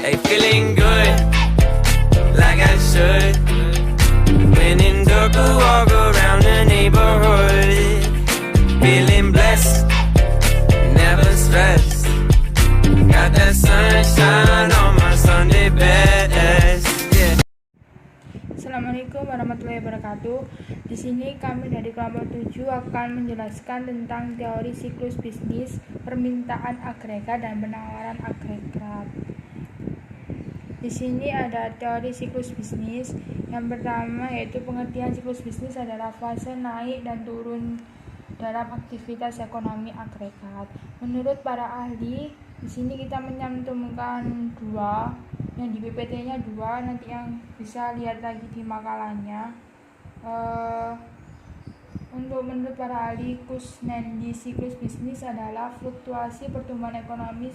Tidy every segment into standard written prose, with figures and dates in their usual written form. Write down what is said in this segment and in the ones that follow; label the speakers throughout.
Speaker 1: Hey, feeling good, like I should. When in dark, I walk around the neighborhood. Feeling blessed, never stressed. Got that sunshine on my Sunday best. Yeah.
Speaker 2: Assalamualaikum warahmatullahi wabarakatuh. Di sini kami dari kelompok 7 akan menjelaskan tentang teori siklus bisnis, permintaan agregat dan penawaran agregat. Di sini ada teori siklus bisnis. Yang pertama yaitu pengertian siklus bisnis adalah fase naik dan turun dalam aktivitas ekonomi agregat. Menurut para ahli, di sini kita menyantumkan dua, yang di PPT-nya dua, nanti yang bisa lihat lagi di makalahnya. Untuk menurut para ahli, Kusnendi, siklus bisnis adalah fluktuasi pertumbuhan ekonomi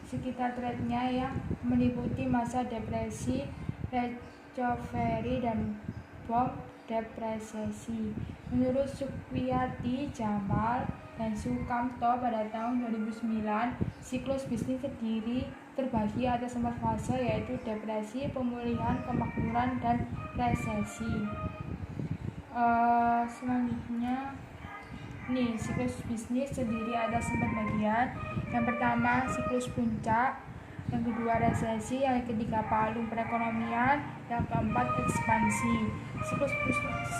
Speaker 2: sekitar trendnya yang meliputi masa depresi, recovery, dan boom depresi. Menurut Supriyati Jamal dan Sukamto pada tahun 2009, siklus bisnis terbagi atas 4 fase, yaitu depresi, pemulihan, kemakmuran, dan resesi. Selanjutnya nih, siklus bisnis terdiri atas 4 bagian. Yang pertama siklus puncak, yang kedua resesi, yang ketiga palung perekonomian, yang keempat ekspansi.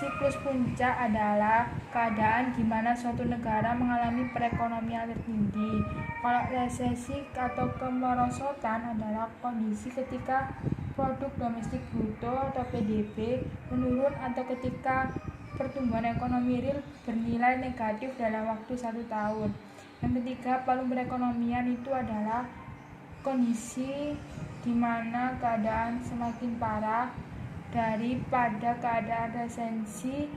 Speaker 2: Siklus puncak adalah keadaan di mana suatu negara mengalami perekonomian tertinggi. Kalau resesi atau kemerosotan adalah kondisi ketika produk domestik bruto atau PDB menurun atau ketika pertumbuhan ekonomi real bernilai negatif dalam waktu 1 tahun. Yang ketiga, palung perekonomian itu adalah kondisi di mana keadaan semakin parah daripada keadaan resesi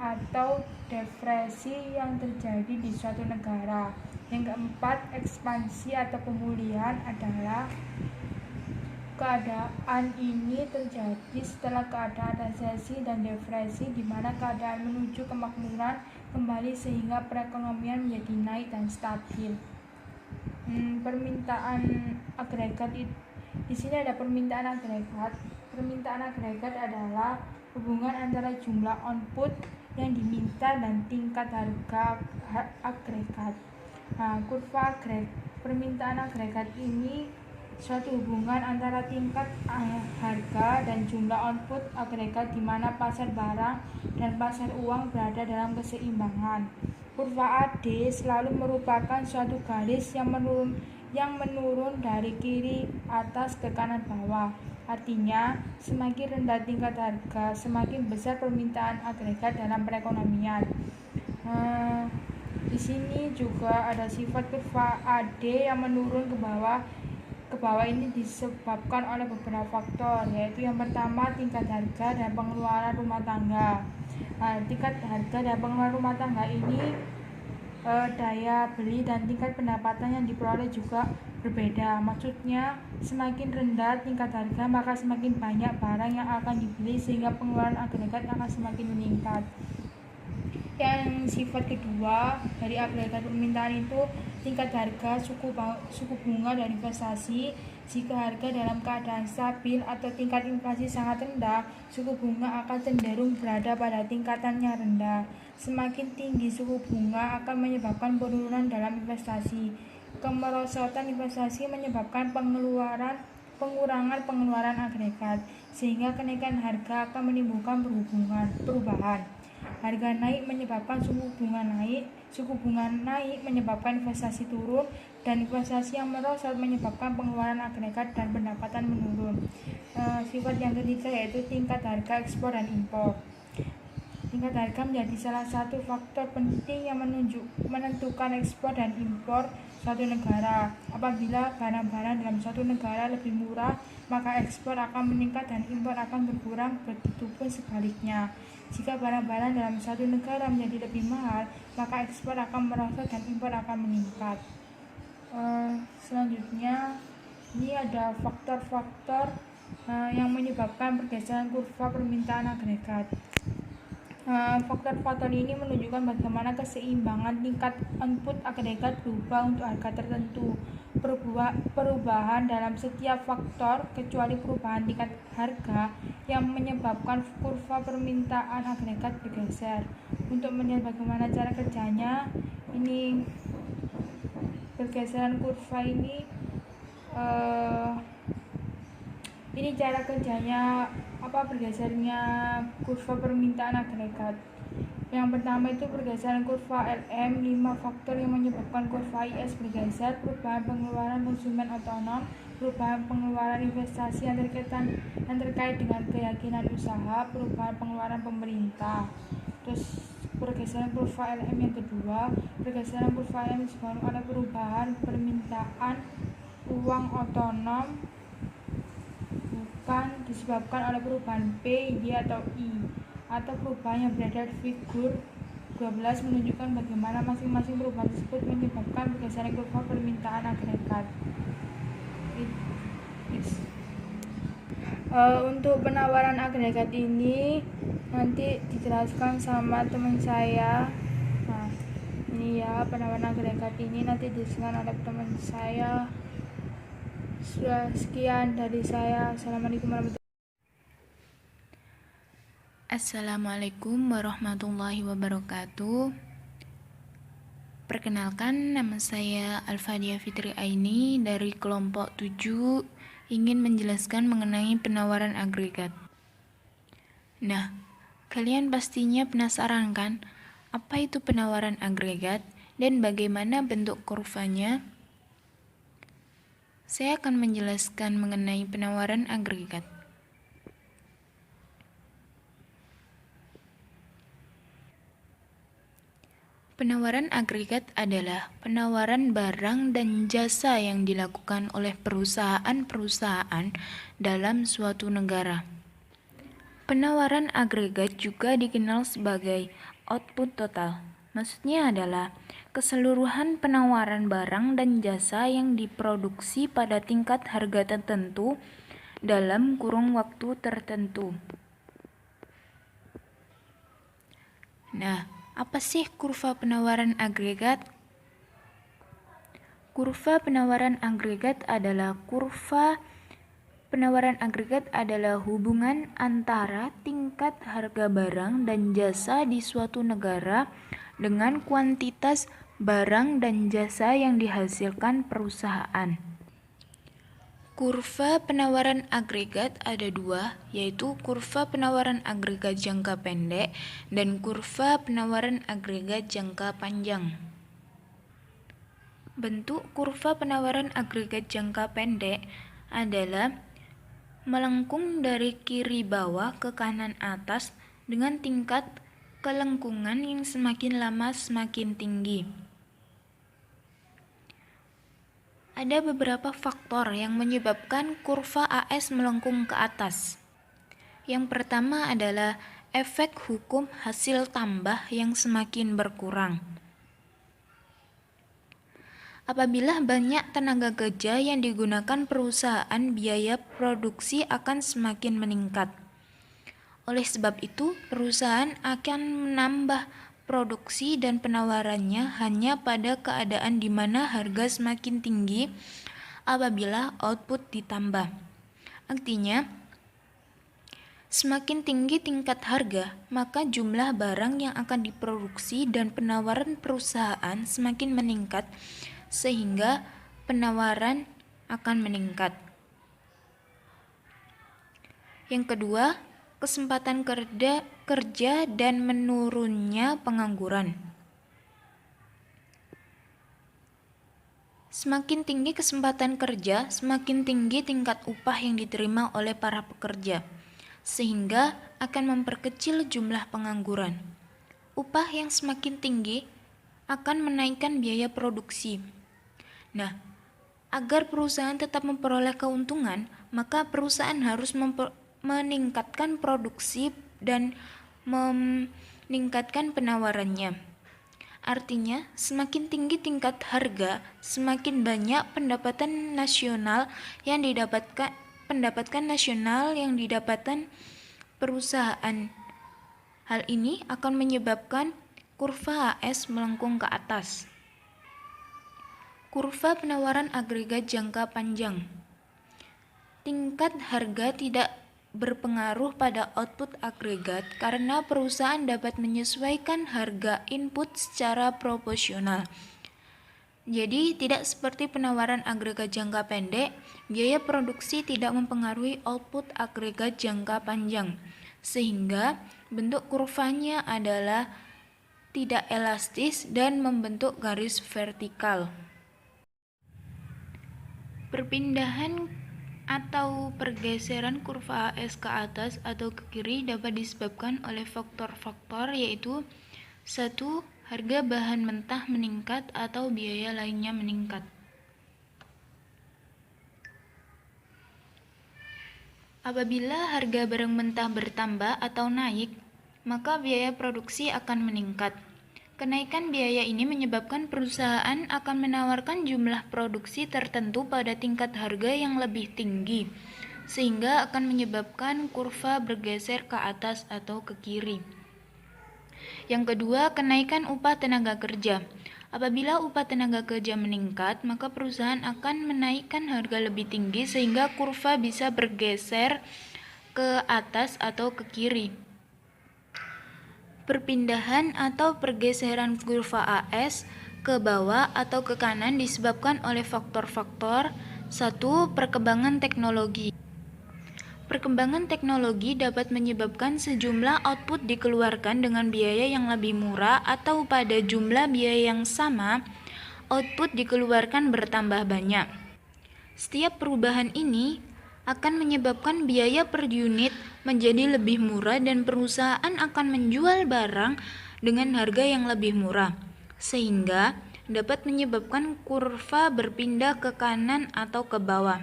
Speaker 2: atau depresi yang terjadi di suatu negara. Yang keempat, ekspansi atau pemulihan adalah keadaan ini terjadi setelah keadaan resesi dan depresi, di mana keadaan menuju kemakmuran kembali sehingga perekonomian menjadi naik dan stabil. Permintaan agregat di sini ada permintaan agregat. Permintaan agregat adalah hubungan antara jumlah output yang diminta dan tingkat harga agregat. Kurva permintaan agregat ini suatu hubungan antara tingkat harga dan jumlah output agregat di mana pasar barang dan pasar uang berada dalam keseimbangan. Kurva AD selalu merupakan suatu garis yang menurun dari kiri atas ke kanan bawah. Artinya, semakin rendah tingkat harga, semakin besar permintaan agregat dalam perekonomian. Di sini juga ada sifat kurva AD yang menurun ke bawah. Ke bawah ini disebabkan oleh beberapa faktor, yaitu yang pertama tingkat harga dan pengeluaran rumah tangga. Tingkat harga dan pengeluaran rumah tangga ini daya beli dan tingkat pendapatan yang diperoleh juga berbeda. Maksudnya, semakin rendah tingkat harga maka semakin banyak barang yang akan dibeli sehingga pengeluaran agregat akan semakin meningkat. Yang sifat kedua dari agregat permintaan itu tingkat harga, suku bunga dan investasi. Jika harga dalam keadaan stabil atau tingkat inflasi sangat rendah, suku bunga akan cenderung berada pada tingkatan yang rendah. Semakin tinggi suku bunga akan menyebabkan penurunan dalam investasi. Kemerosotan investasi menyebabkan pengurangan pengeluaran agregat, sehingga kenaikan harga akan menimbulkan perubahan. Harga naik menyebabkan suku bunga naik menyebabkan investasi turun, dan investasi yang merosot menyebabkan pengeluaran agregat dan pendapatan menurun. Sifat yang ketiga yaitu tingkat harga ekspor dan impor. Tingkat harga menjadi salah satu faktor penting yang menentukan ekspor dan impor suatu negara. Apabila barang-barang dalam suatu negara lebih murah, maka ekspor akan meningkat dan impor akan berkurang, begitupun sebaliknya. Jika barang-barang dalam suatu negara menjadi lebih mahal, maka ekspor akan merosot dan impor akan meningkat. Selanjutnya, ini ada faktor-faktor yang menyebabkan pergeseran kurva permintaan agregat. Faktor-faktor ini menunjukkan bagaimana keseimbangan tingkat output agregat berubah untuk harga tertentu. perubahan dalam setiap faktor kecuali perubahan tingkat harga yang menyebabkan kurva permintaan agregat bergeser. Untuk melihat bagaimana cara kerjanya, ini pergeseran kurva ini cara kerjanya bergesernya kurva permintaan agregat. Yang pertama itu pergeseran kurva LM, 5 faktor yang menyebabkan kurva IS bergeser: perubahan pengeluaran konsumen otonom, perubahan pengeluaran investasi yang terkait dengan keyakinan usaha, perubahan pengeluaran pemerintah. Terus pergeseran kurva LM yang kedua, pergeseran kurva LM disebabkan oleh perubahan permintaan uang otonom, bukan disebabkan oleh perubahan P, Y, atau I, atau perubahan yang berada di figur 12 menunjukkan bagaimana masing-masing perubahan tersebut menyebabkan pergeseran kurva permintaan agregat. Untuk penawaran agregat ini nanti dijelaskan sama teman saya. Nah, ini ya, penawaran agregat ini nanti dijelaskan oleh teman saya. Sudah sekian dari saya.
Speaker 3: Assalamualaikum warahmatullahi wabarakatuh. Perkenalkan, nama saya Alfadia Fitri Aini dari kelompok 7, ingin menjelaskan mengenai penawaran agregat. Nah, kalian pastinya penasaran kan, apa itu penawaran agregat dan bagaimana bentuk kurvanya? Saya akan menjelaskan mengenai penawaran agregat. Penawaran agregat adalah penawaran barang dan jasa yang dilakukan oleh perusahaan-perusahaan dalam suatu negara. Penawaran agregat juga dikenal sebagai output total. Maksudnya adalah keseluruhan penawaran barang dan jasa yang diproduksi pada tingkat harga tertentu dalam kurun waktu tertentu. Nah, apa sih kurva penawaran agregat? Kurva penawaran agregat adalah hubungan antara tingkat harga barang dan jasa di suatu negara dengan kuantitas barang dan jasa yang dihasilkan perusahaan. Kurva penawaran agregat ada dua, yaitu kurva penawaran agregat jangka pendek dan kurva penawaran agregat jangka panjang. Bentuk kurva penawaran agregat jangka pendek adalah melengkung dari kiri bawah ke kanan atas dengan tingkat kelengkungan yang semakin lama semakin tinggi. Ada beberapa faktor yang menyebabkan kurva AS melengkung ke atas. Yang pertama adalah efek hukum hasil tambah yang semakin berkurang. Apabila banyak tenaga kerja yang digunakan perusahaan, biaya produksi akan semakin meningkat. Oleh sebab itu, perusahaan akan menambah produksi dan penawarannya hanya pada keadaan di mana harga semakin tinggi apabila output ditambah. Artinya, semakin tinggi tingkat harga, maka jumlah barang yang akan diproduksi dan penawaran perusahaan semakin meningkat, sehingga penawaran akan meningkat. Yang kedua, kesempatan kerja dan menurunnya pengangguran. Semakin tinggi kesempatan kerja, semakin tinggi tingkat upah yang diterima oleh para pekerja, sehingga akan memperkecil jumlah pengangguran. Upah yang semakin tinggi akan menaikkan biaya produksi. Nah, agar perusahaan tetap memperoleh keuntungan, maka perusahaan harus meningkatkan produksi dan meningkatkan penawarannya. Artinya, semakin tinggi tingkat harga, semakin banyak pendapatan nasional yang didapatkan perusahaan. Hal ini akan menyebabkan kurva AS melengkung ke atas. Kurva penawaran agregat jangka panjang. Tingkat harga tidak berpengaruh pada output agregat karena perusahaan dapat menyesuaikan harga input secara proporsional. Jadi, tidak seperti penawaran agregat jangka pendek, biaya produksi tidak mempengaruhi output agregat jangka panjang, sehingga bentuk kurvanya adalah tidak elastis dan membentuk garis vertikal. Perpindahan atau pergeseran kurva AS ke atas atau ke kiri dapat disebabkan oleh faktor-faktor yaitu 1. Harga bahan mentah meningkat atau biaya lainnya meningkat. Apabila harga barang mentah bertambah atau naik, maka biaya produksi akan meningkat. Kenaikan biaya ini menyebabkan perusahaan akan menawarkan jumlah produksi tertentu pada tingkat harga yang lebih tinggi, sehingga akan menyebabkan kurva bergeser ke atas atau ke kiri. Yang kedua, kenaikan upah tenaga kerja. Apabila upah tenaga kerja meningkat, maka perusahaan akan menaikkan harga lebih tinggi sehingga kurva bisa bergeser ke atas atau ke kiri. Perpindahan atau pergeseran kurva AS ke bawah atau ke kanan disebabkan oleh faktor-faktor 1. Perkembangan teknologi. Perkembangan teknologi dapat menyebabkan sejumlah output dikeluarkan dengan biaya yang lebih murah atau pada jumlah biaya yang sama, output dikeluarkan bertambah banyak. Setiap perubahan ini akan menyebabkan biaya per unit menjadi lebih murah dan perusahaan akan menjual barang dengan harga yang lebih murah, sehingga dapat menyebabkan kurva berpindah ke kanan atau ke bawah.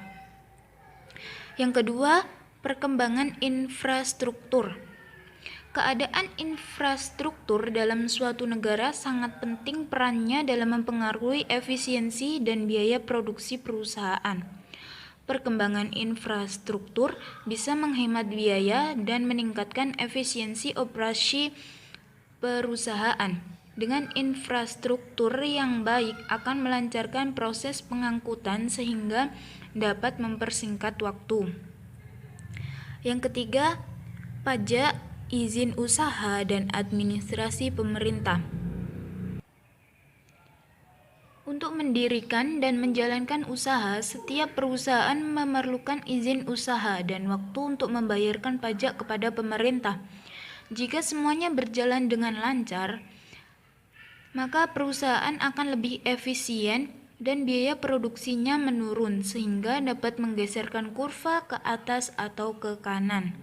Speaker 3: Yang kedua, perkembangan infrastruktur. Keadaan infrastruktur dalam suatu negara sangat penting perannya dalam mempengaruhi efisiensi dan biaya produksi perusahaan. Perkembangan infrastruktur bisa menghemat biaya dan meningkatkan efisiensi operasi perusahaan. Dengan infrastruktur yang baik akan melancarkan proses pengangkutan sehingga dapat mempersingkat waktu. Yang ketiga, pajak, izin usaha, dan administrasi pemerintah. Untuk mendirikan dan menjalankan usaha, setiap perusahaan memerlukan izin usaha dan waktu untuk membayarkan pajak kepada pemerintah. Jika semuanya berjalan dengan lancar, maka perusahaan akan lebih efisien dan biaya produksinya menurun sehingga dapat menggeserkan kurva ke atas atau ke kanan.